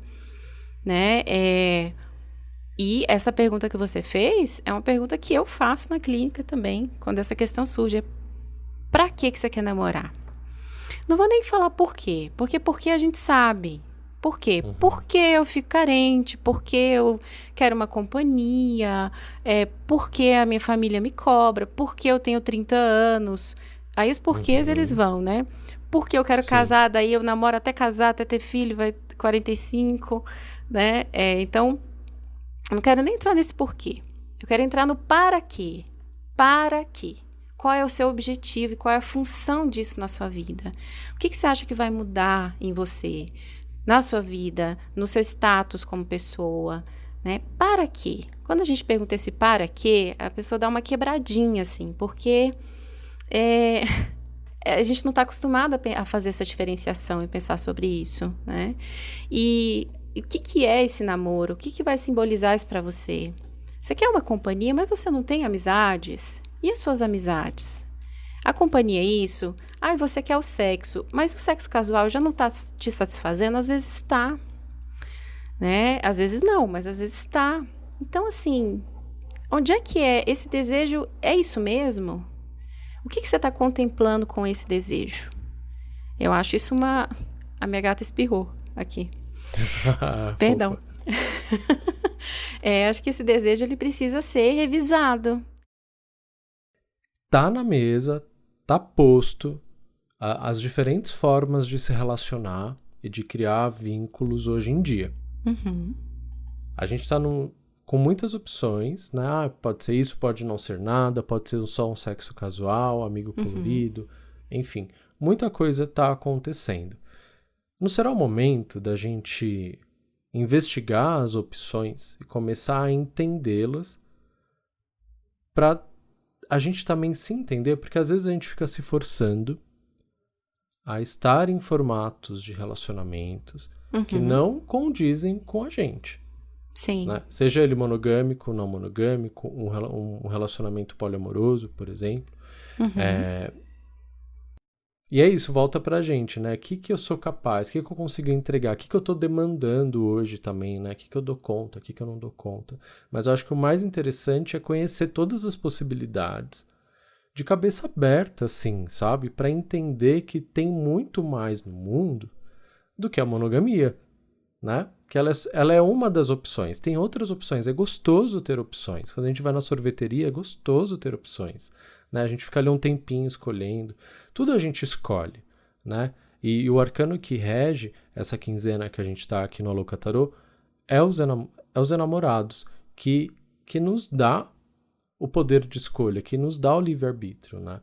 né? E essa pergunta que você fez é uma pergunta que eu faço na clínica também, quando essa questão surge. Pra que você quer namorar? Não vou nem falar por quê, porque a gente sabe. Por quê? Porque eu fico carente, porque eu quero uma companhia, porque a minha família me cobra, porque eu tenho 30 anos. Aí os porquês eles vão, né? Porque eu quero casar, daí eu namoro até casar, até ter filho, vai 45, né? Então, eu não quero nem entrar nesse porquê. Eu quero entrar no para quê. Para quê? Qual é o seu objetivo e qual é a função disso na sua vida? O que você acha que vai mudar em você, na sua vida, no seu status como pessoa, né? Para quê? Quando a gente pergunta esse para quê, a pessoa dá uma quebradinha, assim, porque a gente não está acostumado a fazer essa diferenciação e pensar sobre isso, né? E o que é esse namoro? O que vai simbolizar isso para você? Você quer uma companhia, mas você não tem amizades? E as suas amizades? A companhia é isso? Você quer o sexo, mas o sexo casual já não está te satisfazendo? Às vezes está, né? Às vezes não, mas às vezes está. Então, assim, onde é que esse desejo? É isso mesmo? O que você está contemplando com esse desejo? Eu acho isso A minha gata espirrou aqui. Perdão. Acho que esse desejo ele precisa ser revisado. Tá na mesa, tá posto as diferentes formas de se relacionar e de criar vínculos hoje em dia. A gente tá com muitas opções, né? Pode ser isso, pode não ser nada, pode ser só um sexo casual, amigo colorido, enfim, muita coisa tá acontecendo. Não será o momento da gente investigar as opções e começar a entendê-las para a gente também se entender, porque às vezes a gente fica se forçando a estar em formatos de relacionamentos que não condizem com a gente. Sim. Né? Seja ele monogâmico, não monogâmico, um relacionamento poliamoroso, por exemplo. E é isso, volta pra gente, né? O que eu sou capaz? O que eu consigo entregar? O que eu tô demandando hoje também, né? O que eu dou conta? O que eu não dou conta? Mas eu acho que o mais interessante é conhecer todas as possibilidades de cabeça aberta, assim, sabe? Para entender que tem muito mais no mundo do que a monogamia, né? Que ela é uma das opções. Tem outras opções. É gostoso ter opções. Quando a gente vai na sorveteria, é gostoso ter opções. Né? A gente fica ali um tempinho escolhendo. Tudo a gente escolhe, né? E o arcano que rege essa quinzena que a gente está aqui no Aloca Tarô é os enamorados, que nos dá o poder de escolha, que nos dá o livre-arbítrio, né?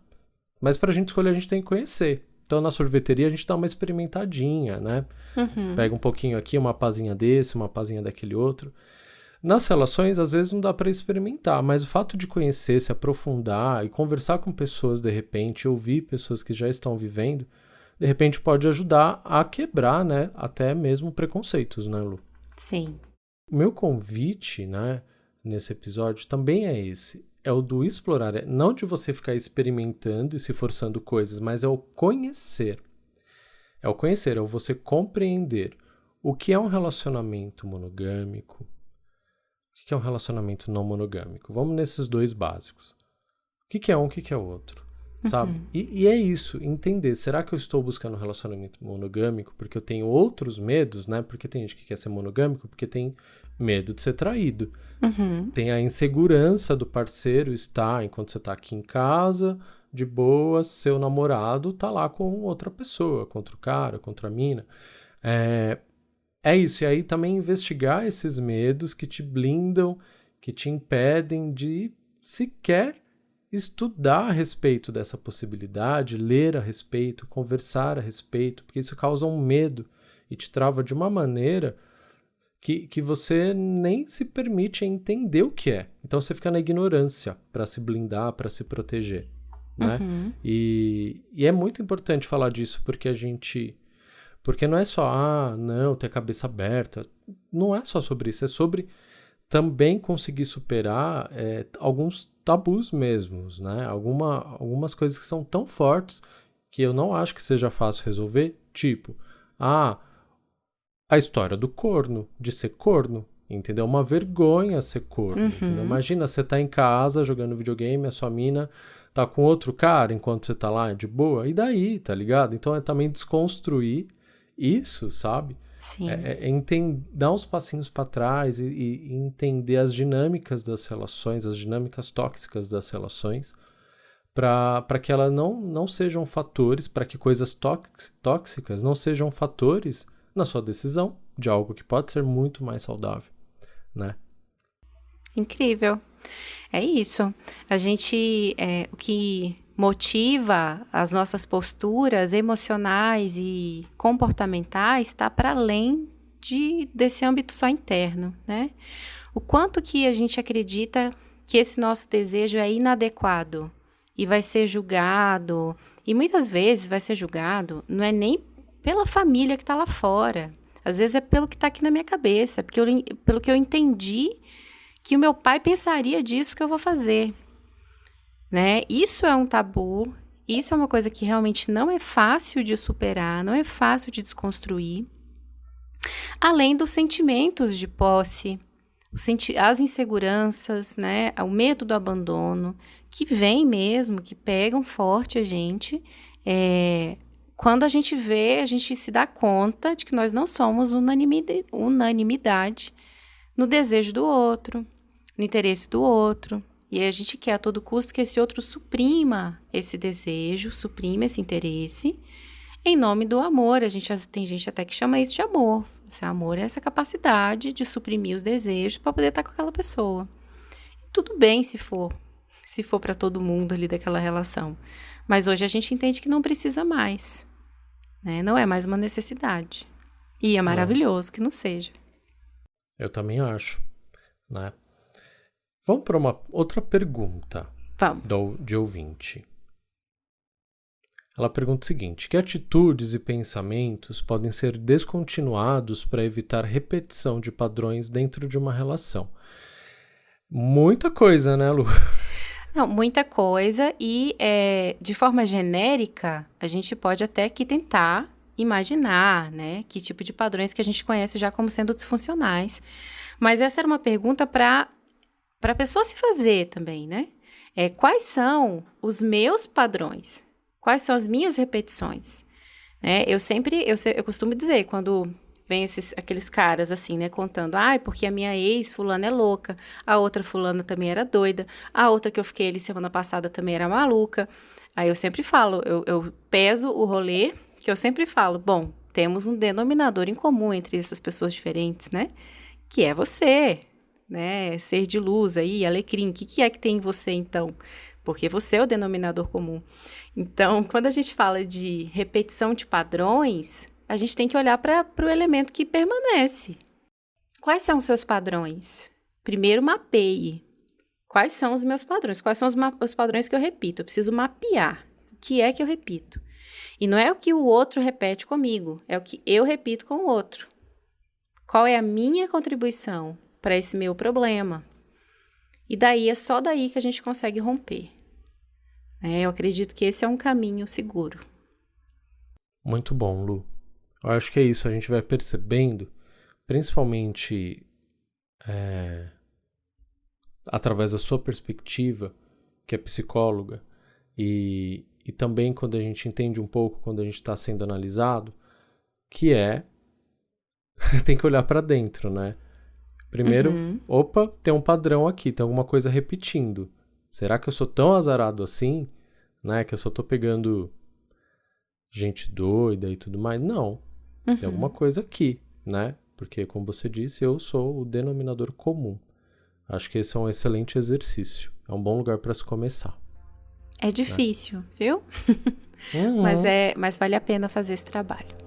Mas para a gente escolher, a gente tem que conhecer. Então, na sorveteria, a gente dá uma experimentadinha, né? Pega um pouquinho aqui, uma pazinha desse, uma pazinha daquele outro. Nas relações, às vezes não dá para experimentar, mas o fato de conhecer, se aprofundar e conversar com pessoas, de repente, ouvir pessoas que já estão vivendo, de repente pode ajudar a quebrar, né, até mesmo preconceitos, né, Lu? Sim. O meu convite, né, nesse episódio também é esse. É o do explorar, não de você ficar experimentando e se forçando coisas, mas é o conhecer. É o conhecer, é o você compreender o que é um relacionamento monogâmico, o que é um relacionamento não monogâmico? Vamos nesses dois básicos. O que é um, o que é o outro? Sabe? E é isso, entender. Será que eu estou buscando um relacionamento monogâmico porque eu tenho outros medos, né? Porque tem gente que quer ser monogâmico porque tem medo de ser traído. Tem a insegurança do parceiro estar, enquanto você está aqui em casa, de boa, seu namorado tá lá com outra pessoa, com outro cara, com outra mina. É isso, e aí também investigar esses medos que te blindam, que te impedem de sequer estudar a respeito dessa possibilidade, ler a respeito, conversar a respeito, porque isso causa um medo e te trava de uma maneira que você nem se permite entender o que é. Então você fica na ignorância para se blindar, para se proteger, né? E é muito importante falar disso porque não é só, não, ter a cabeça aberta. Não é só sobre isso. É sobre também conseguir superar alguns tabus mesmos, né? Algumas coisas que são tão fortes que eu não acho que seja fácil resolver. Tipo, a história do corno, de ser corno. Entendeu? Uma vergonha ser corno. Entendeu? Imagina, você tá em casa jogando videogame, a sua mina tá com outro cara enquanto você tá lá de boa. E daí, tá ligado? Então é também desconstruir isso, sabe? Sim. Dar uns passinhos para trás e entender as dinâmicas das relações, as dinâmicas tóxicas das relações, para que elas não sejam fatores, para que coisas tóxicas não sejam fatores na sua decisão de algo que pode ser muito mais saudável, né? Incrível. É isso. A gente, o que motiva as nossas posturas emocionais e comportamentais está para além desse âmbito só interno, né? O quanto que a gente acredita que esse nosso desejo é inadequado e vai ser julgado, e muitas vezes vai ser julgado, não é nem pela família que está lá fora, às vezes é pelo que está aqui na minha cabeça, pelo que eu entendi que o meu pai pensaria disso que eu vou fazer, né? Isso é um tabu, isso é uma coisa que realmente não é fácil de superar, não é fácil de desconstruir. Além dos sentimentos de posse, as inseguranças, né? O medo do abandono, que vem mesmo, que pegam forte a gente. Quando a gente se dá conta de que nós não somos unanimidade no desejo do outro, no interesse do outro. E aí a gente quer a todo custo que esse outro suprima esse desejo, suprima esse interesse, em nome do amor. Tem gente até que chama isso de amor. Esse amor é essa capacidade de suprimir os desejos para poder estar com aquela pessoa. E tudo bem se for para todo mundo ali daquela relação. Mas hoje a gente entende que não precisa mais, né? Não é mais uma necessidade. E é maravilhoso que não seja. Eu também acho, né? Vamos para uma outra pergunta de ouvinte. Ela pergunta o seguinte: que atitudes e pensamentos podem ser descontinuados para evitar repetição de padrões dentro de uma relação? Muita coisa, né, Lu? Não, muita coisa e de forma genérica, a gente pode até que tentar imaginar, né, que tipo de padrões que a gente conhece já como sendo disfuncionais. Mas essa era uma pergunta para a pessoa se fazer também, né? Quais são os meus padrões? Quais são as minhas repetições? Eu costumo dizer, quando vem aqueles caras assim, né, contando, porque a minha ex fulana é louca, a outra fulana também era doida, a outra que eu fiquei ali semana passada também era maluca. Aí eu sempre falo, eu peso o rolê, que eu sempre falo, bom, temos um denominador em comum entre essas pessoas diferentes, né? Que é você, né? Ser de luz aí, alecrim, o que é que tem em você então? Porque você é o denominador comum. Então, quando a gente fala de repetição de padrões, a gente tem que olhar para o elemento que permanece. Quais são os seus padrões? Primeiro, mapeie. Quais são os meus padrões? Quais são os padrões que eu repito? Eu preciso mapear. O que é que eu repito? E não é o que o outro repete comigo, é o que eu repito com o outro. Qual é a minha contribuição para esse meu problema? E daí, é só daí que a gente consegue romper. Eu acredito que esse é um caminho seguro. Muito bom, Lu. Eu acho que é isso, a gente vai percebendo, principalmente através da sua perspectiva, que é psicóloga, e também quando a gente entende um pouco, quando a gente está sendo analisado, que tem que olhar para dentro, né? Primeiro, opa, tem um padrão aqui, tem alguma coisa repetindo. Será que eu sou tão azarado assim, né, que eu só tô pegando gente doida e tudo mais? Não, tem alguma coisa aqui, né? Porque, como você disse, eu sou o denominador comum. Acho que esse é um excelente exercício. É um bom lugar para se começar. É difícil, né? Viu? Mas vale a pena fazer esse trabalho.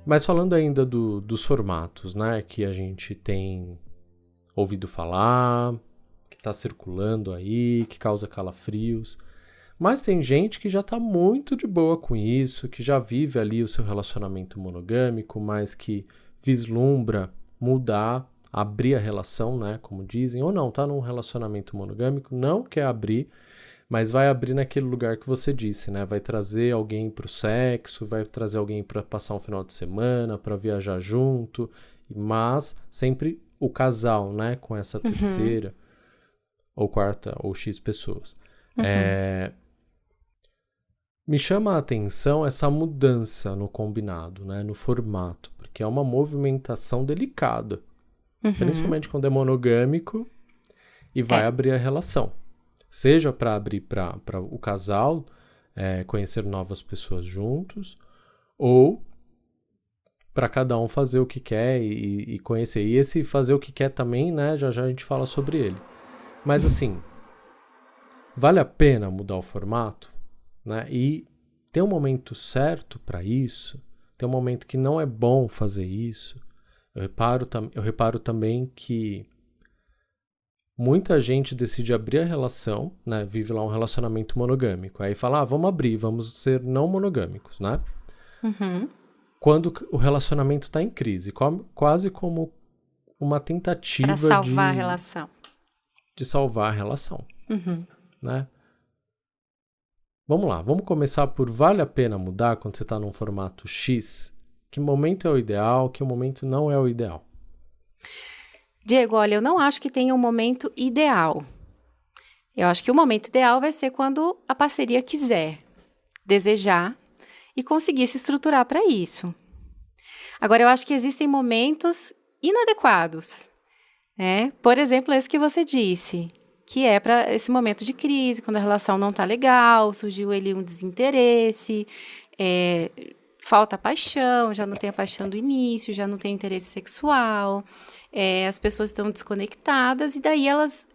Mas falando ainda dos formatos, né, que a gente tem ouvido falar, que está circulando aí, que causa calafrios. Mas tem gente que já está muito de boa com isso, que já vive ali o seu relacionamento monogâmico, mas que vislumbra mudar, abrir a relação, né, como dizem, ou não, tá num relacionamento monogâmico, não quer abrir, mas vai abrir naquele lugar que você disse, né? Vai trazer alguém para o sexo, vai trazer alguém para passar um final de semana, para viajar junto, mas sempre o casal, né? Com essa terceira, ou quarta, ou X pessoas. Me chama a atenção essa mudança no combinado, né? No formato, porque é uma movimentação delicada, principalmente quando é monogâmico e vai abrir a relação. Seja para abrir para o casal conhecer novas pessoas juntos, ou para cada um fazer o que quer e conhecer. E esse fazer o que quer também, né? Já a gente fala sobre ele. Mas assim, vale a pena mudar o formato, né? E tem um momento certo para isso, tem um momento que não é bom fazer isso. Eu reparo também que muita gente decide abrir a relação, né? Vive lá um relacionamento monogâmico. Aí fala, vamos abrir, vamos ser não monogâmicos, né? Quando o relacionamento está em crise, quase como uma tentativa para salvar a relação. De salvar a relação, né? Vamos lá, vamos começar por vale a pena mudar quando você está num formato X? Que momento é o ideal, que momento não é o ideal? Diego, olha, eu não acho que tenha um momento ideal. Eu acho que o momento ideal vai ser quando a parceria quiser, desejar e conseguir se estruturar para isso. Agora, eu acho que existem momentos inadequados, né? Por exemplo, esse que você disse, que é para esse momento de crise, quando a relação não está legal, surgiu ali um desinteresse, falta paixão, já não tem a paixão do início, já não tem interesse sexual, as pessoas estão desconectadas e daí elas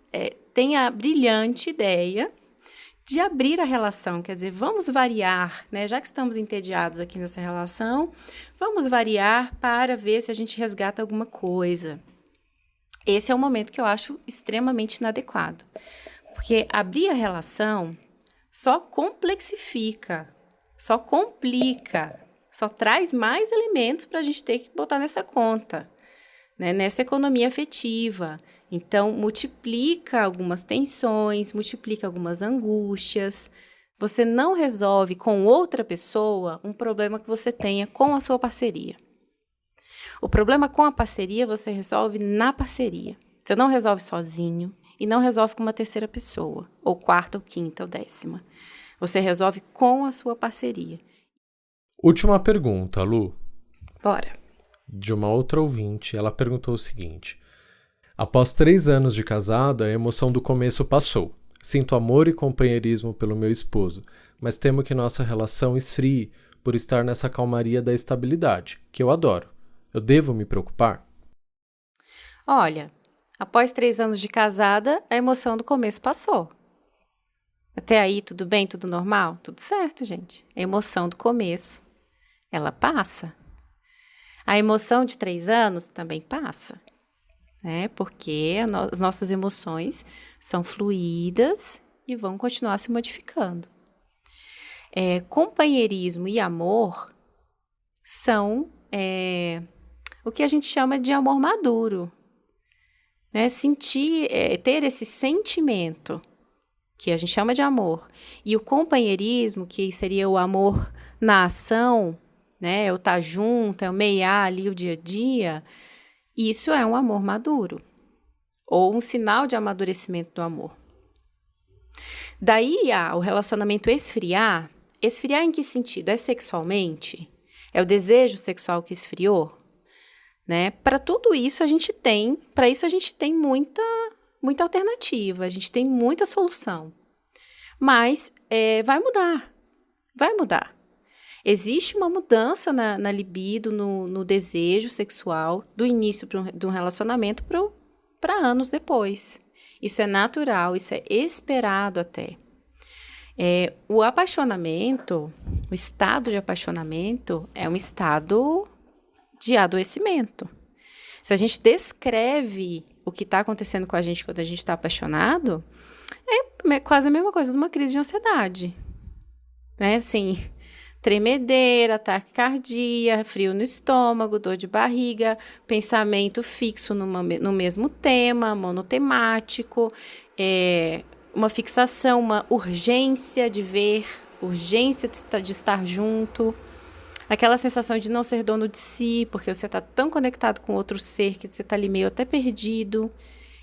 têm a brilhante ideia de abrir a relação, quer dizer, vamos variar, né? Já que estamos entediados aqui nessa relação, vamos variar para ver se a gente resgata alguma coisa. Esse é um momento que eu acho extremamente inadequado, porque abrir a relação só complexifica, só complica, só traz mais elementos para a gente ter que botar nessa conta, né? Nessa economia afetiva. Então, multiplica algumas tensões, multiplica algumas angústias. Você não resolve com outra pessoa um problema que você tenha com a sua parceria. O problema com a parceria você resolve na parceria. Você não resolve sozinho e não resolve com uma terceira pessoa, ou quarta, ou quinta, ou décima. Você resolve com a sua parceria. Última pergunta, Lu. Bora. De uma outra ouvinte, ela perguntou o seguinte: após 3 anos de casada, a emoção do começo passou. Sinto amor e companheirismo pelo meu esposo, mas temo que nossa relação esfrie por estar nessa calmaria da estabilidade, que eu adoro. Eu devo me preocupar? Olha, após 3 anos de casada, a emoção do começo passou. Até aí, tudo bem? Tudo normal? Tudo certo, gente. A emoção do começo, ela passa. A emoção de 3 anos também passa. Porque as nossas emoções são fluídas e vão continuar se modificando. Companheirismo e amor são o que a gente chama de amor maduro. Ter esse sentimento que a gente chama de amor, e o companheirismo, que seria o amor na ação, eu estar junto, eu meiar ali o dia a dia. Isso é um amor maduro, ou um sinal de amadurecimento do amor. Daí, o relacionamento esfriar. Esfriar em que sentido? É sexualmente? É o desejo sexual que esfriou? Para tudo isso a gente tem muita alternativa, a gente tem muita solução. Mas vai mudar. Existe uma mudança na libido, no desejo sexual, do início de um relacionamento para anos depois. Isso é natural, isso é esperado até. O apaixonamento, o estado de apaixonamento é um estado de adoecimento. Se a gente descreve o que está acontecendo com a gente quando a gente está apaixonado, é quase a mesma coisa de uma crise de ansiedade. Assim, tremedeira, taquicardia, frio no estômago, dor de barriga, pensamento fixo no mesmo tema, monotemático, uma fixação, uma urgência de ver, urgência de estar junto, aquela sensação de não ser dono de si, porque você está tão conectado com outro ser que você está ali meio até perdido.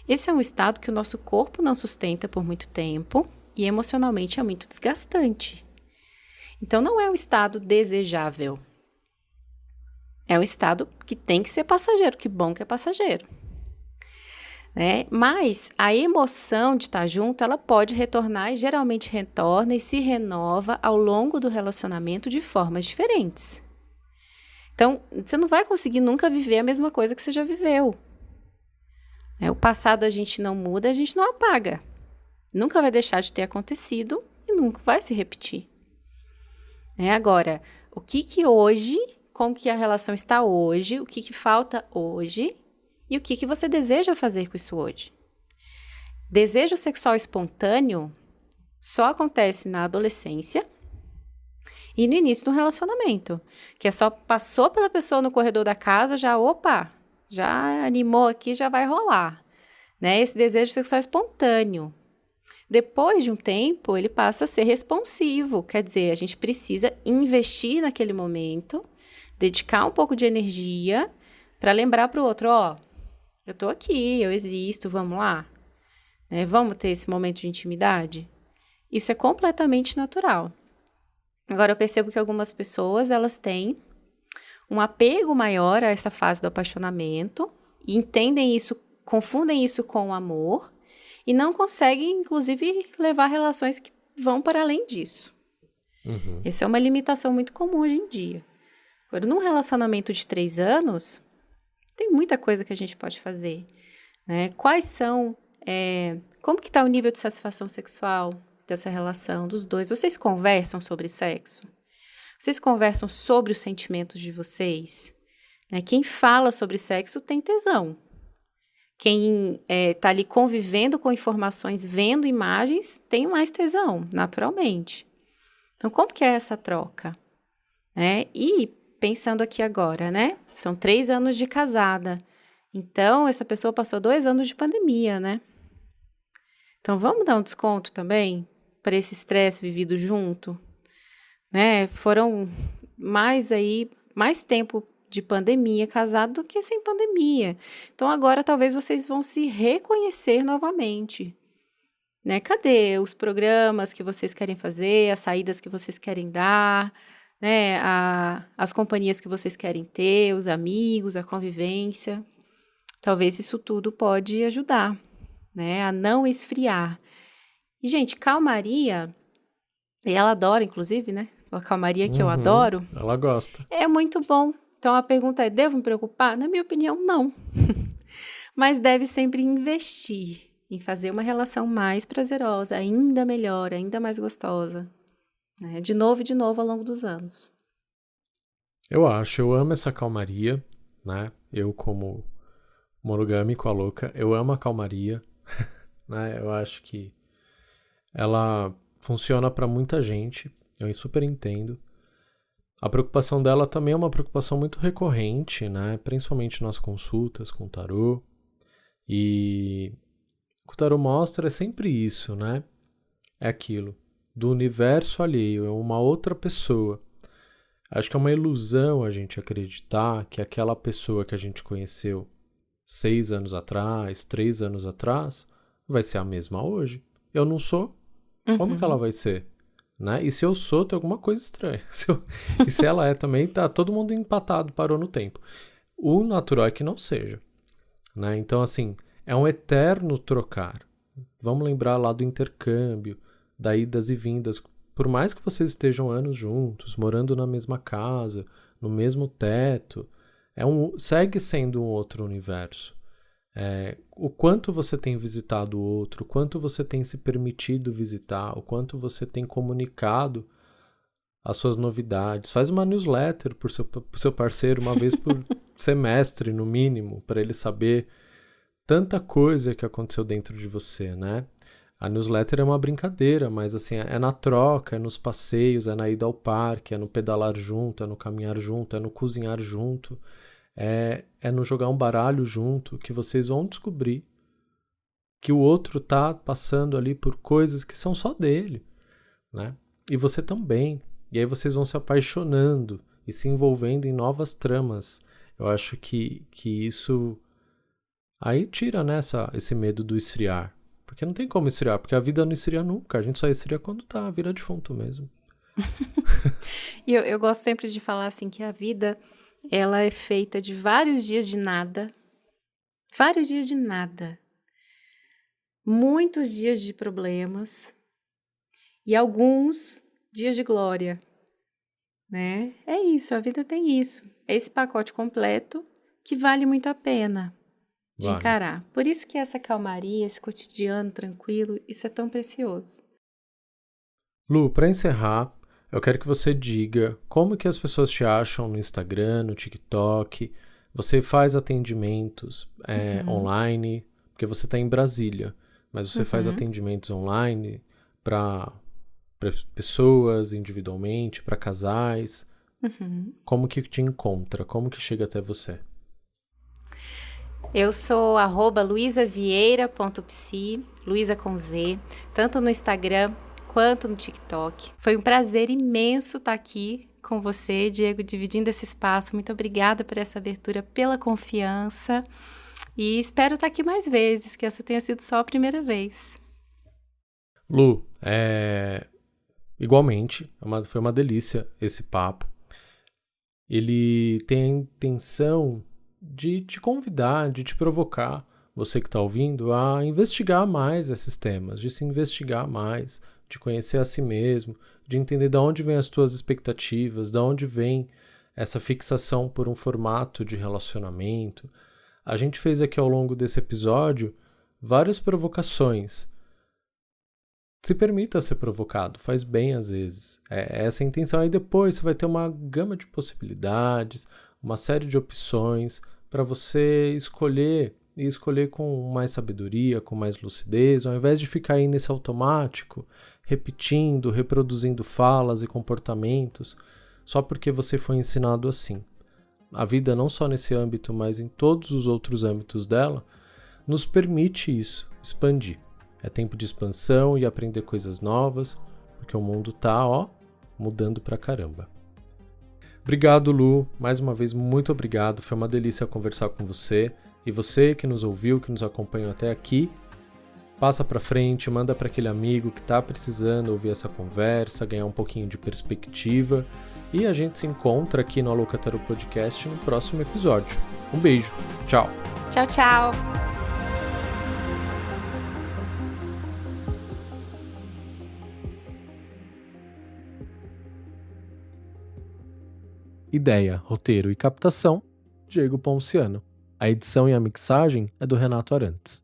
Esse é um estado que o nosso corpo não sustenta por muito tempo e emocionalmente é muito desgastante. Então, não é um estado desejável. É um estado que tem que ser passageiro, que bom que é passageiro. Mas a emoção de estar junto, ela pode retornar e geralmente retorna e se renova ao longo do relacionamento de formas diferentes. Então, você não vai conseguir nunca viver a mesma coisa que você já viveu. O passado a gente não muda, a gente não apaga. Nunca vai deixar de ter acontecido e nunca vai se repetir. Agora, o que hoje, como que a relação está hoje, o que falta hoje e o que você deseja fazer com isso hoje. Desejo sexual espontâneo só acontece na adolescência e no início do relacionamento, que é só passou pela pessoa no corredor da casa, já animou aqui, já vai rolar. Esse desejo sexual espontâneo. Depois de um tempo, ele passa a ser responsivo, quer dizer, a gente precisa investir naquele momento, dedicar um pouco de energia para lembrar para o outro, eu estou aqui, eu existo, vamos lá. Vamos ter esse momento de intimidade? Isso é completamente natural. Agora, eu percebo que algumas pessoas, elas têm um apego maior a essa fase do apaixonamento e entendem isso, confundem isso com o amor e não conseguem, inclusive, levar relações que vão para além disso. Uhum. Essa é uma limitação muito comum hoje em dia. Agora, num relacionamento de 3 anos, tem muita coisa que a gente pode fazer. Quais são Como que está o nível de satisfação sexual dessa relação dos dois? Vocês conversam sobre sexo? Vocês conversam sobre os sentimentos de vocês? Né? Quem fala sobre sexo tem tesão. Quem está ali convivendo com informações, vendo imagens, tem mais tesão, naturalmente. Então, como que é essa troca? Né? E pensando aqui agora, né? São 3 anos de casada. Então, essa pessoa passou 2 anos de pandemia, né? Então, vamos dar um desconto também para esse estresse vivido junto? Né? Foram mais tempo de pandemia casado do que sem pandemia. Então, agora talvez vocês vão se reconhecer novamente. Né? Cadê os programas que vocês querem fazer, as saídas que vocês querem dar, né? As companhias que vocês querem ter, os amigos, a convivência? Talvez isso tudo pode ajudar, né? A não esfriar. E, gente, calmaria, e ela adora, inclusive, né? A calmaria que eu adoro. Ela gosta. É muito bom. Então, a pergunta é, devo me preocupar? Na minha opinião, não. Mas deve sempre investir em fazer uma relação mais prazerosa, ainda melhor, ainda mais gostosa. Né? De novo e de novo ao longo dos anos. Eu amo essa calmaria, né? Eu, como monogâmico, a louca, eu amo a calmaria, né? Eu acho que ela funciona para muita gente, eu super entendo. A preocupação dela também é uma preocupação muito recorrente, né? Principalmente nas consultas com o tarô. E o que o tarô mostra é sempre isso, né? É aquilo, do universo alheio, é uma outra pessoa. Acho que é uma ilusão a gente acreditar que aquela pessoa que a gente conheceu 6 anos atrás, 3 anos atrás, vai ser a mesma hoje. Eu não sou. Como que ela vai ser? Né? E se eu sou, tem alguma coisa estranha. E se ela é também, tá todo mundo empatado, parou no tempo. O natural é que não seja. Né? Então, assim, é um eterno trocar. Vamos lembrar lá do intercâmbio, da idas e vindas. Por mais que vocês estejam anos juntos, morando na mesma casa, no mesmo teto, segue sendo um outro universo. O quanto você tem visitado o outro, o quanto você tem se permitido visitar, o quanto você tem comunicado as suas novidades. Faz uma newsletter pro seu parceiro uma vez por semestre, no mínimo, para ele saber tanta coisa que aconteceu dentro de você, né? A newsletter é uma brincadeira, mas assim, é na troca, é nos passeios, é na ida ao parque, é no pedalar junto, é no caminhar junto, é no cozinhar junto. É no jogar um baralho junto que vocês vão descobrir que o outro tá passando ali por coisas que são só dele, né? E você também. E aí vocês vão se apaixonando e se envolvendo em novas tramas. Eu acho que isso aí tira, né, esse medo do esfriar. Porque não tem como esfriar, porque a vida não esfria nunca. A gente só esfria quando tá vira defunto mesmo. E eu gosto sempre de falar assim que a vida, ela é feita de vários dias de nada. Vários dias de nada. Muitos dias de problemas. E alguns dias de glória. Né? É isso, a vida tem isso. É esse pacote completo que vale muito a pena de encarar. Por isso que essa calmaria, esse cotidiano tranquilo, isso é tão precioso. Lu, para encerrar, eu quero que você diga como que as pessoas te acham no Instagram, no TikTok. Você faz atendimentos online, porque você está em Brasília, mas você faz atendimentos online para pessoas individualmente, para casais. Como que te encontra? Como que chega até você? Eu sou @luisavieira.psi, Luisa com Z, tanto no Instagram quanto no TikTok. Foi um prazer imenso estar aqui com você, Diego, dividindo esse espaço. Muito obrigada por essa abertura, pela confiança. E espero estar aqui mais vezes, que essa tenha sido só a primeira vez. Lu, igualmente, foi uma delícia esse papo. Ele tem a intenção de te convidar, de te provocar, você que está ouvindo, a investigar mais esses temas, de se investigar mais, de conhecer a si mesmo, de entender de onde vêm as tuas expectativas, de onde vem essa fixação por um formato de relacionamento. A gente fez aqui ao longo desse episódio várias provocações, Se permita ser provocado, faz bem às vezes. Essa a intenção. Aí depois você vai ter uma gama de possibilidades, uma série de opções para você escolher, e escolher com mais sabedoria, com mais lucidez, ao invés de ficar aí nesse automático, repetindo, reproduzindo falas e comportamentos, só porque você foi ensinado assim. A vida, não só nesse âmbito, mas em todos os outros âmbitos dela, nos permite isso, expandir. É tempo de expansão e aprender coisas novas, porque o mundo tá, mudando pra caramba. Obrigado, Lu. Mais uma vez, muito obrigado. Foi uma delícia conversar com você. E você que nos ouviu, que nos acompanhou até aqui, passa pra frente, manda para aquele amigo que tá precisando ouvir essa conversa, ganhar um pouquinho de perspectiva. E a gente se encontra aqui no Alô Catarô Podcast no próximo episódio. Um beijo. Tchau. Tchau, tchau. Ideia, roteiro e captação, Diego Ponciano. A edição e a mixagem é do Renato Arantes.